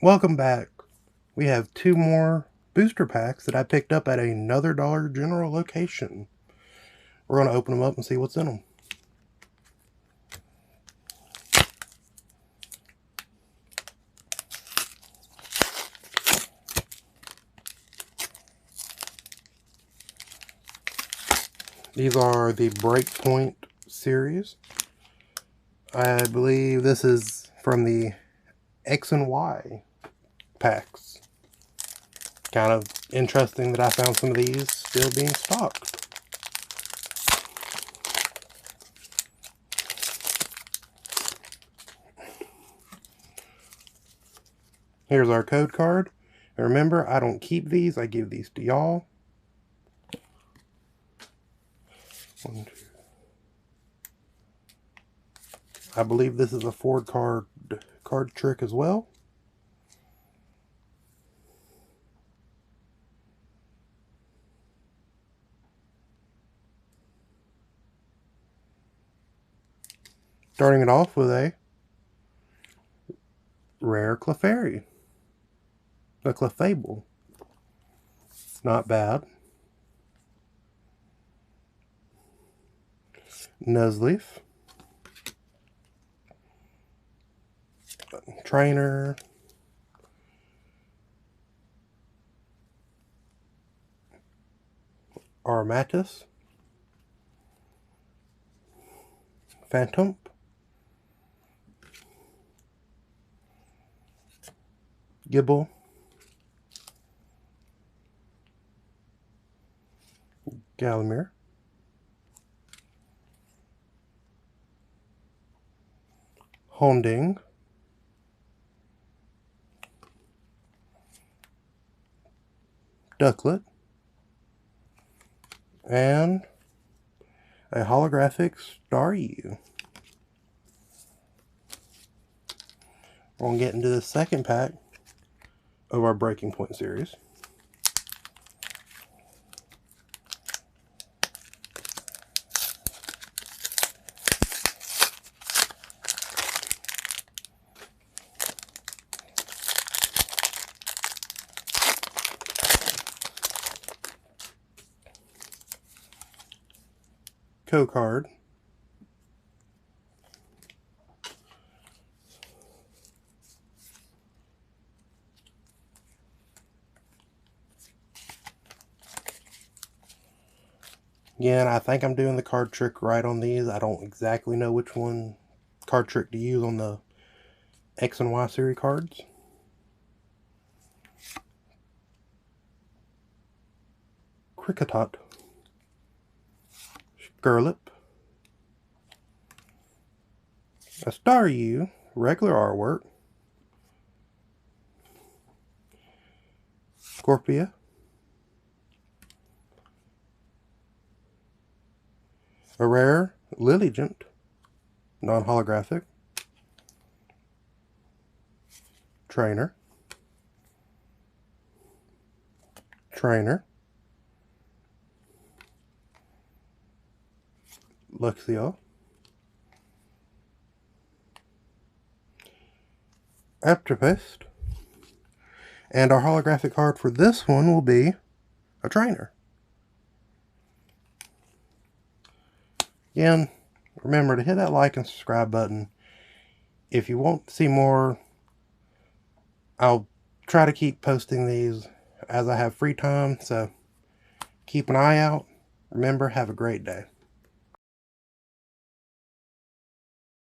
Welcome back. We have two more booster packs that I picked up at another Dollar General location. We're going to open them up and see what's in them. These are the Breakpoint series. I believe this is from the X and Y packs. Kind of interesting that I found some of these still being stocked. Here's our code card. And remember, I don't keep these, I give these to y'all. I believe this is a Ford card trick as well. Starting it off with a rare Clefairy. A Clefable. Not bad. Nuzleaf. Trainer. Armatus. Phantom. Gibble. Galamir. Honding. Ducklet. And a holographic Mr.e. We're going to get into the second pack of our Breaking Point series. Card. Again, I think I'm doing the card trick right on these. I don't exactly know which one card trick to use on the X and Y series cards. Cricketot. Skirlip. A Mr.e, regular artwork. Scorpia. A rare Lilligant, non-holographic. Trainer. Luxio. Aptopest. And our holographic card for this one will be a trainer. Again, remember to hit that like and subscribe button. If you want to see more, I'll try to keep posting these as I have free time, so keep an eye out. Remember, have a great day.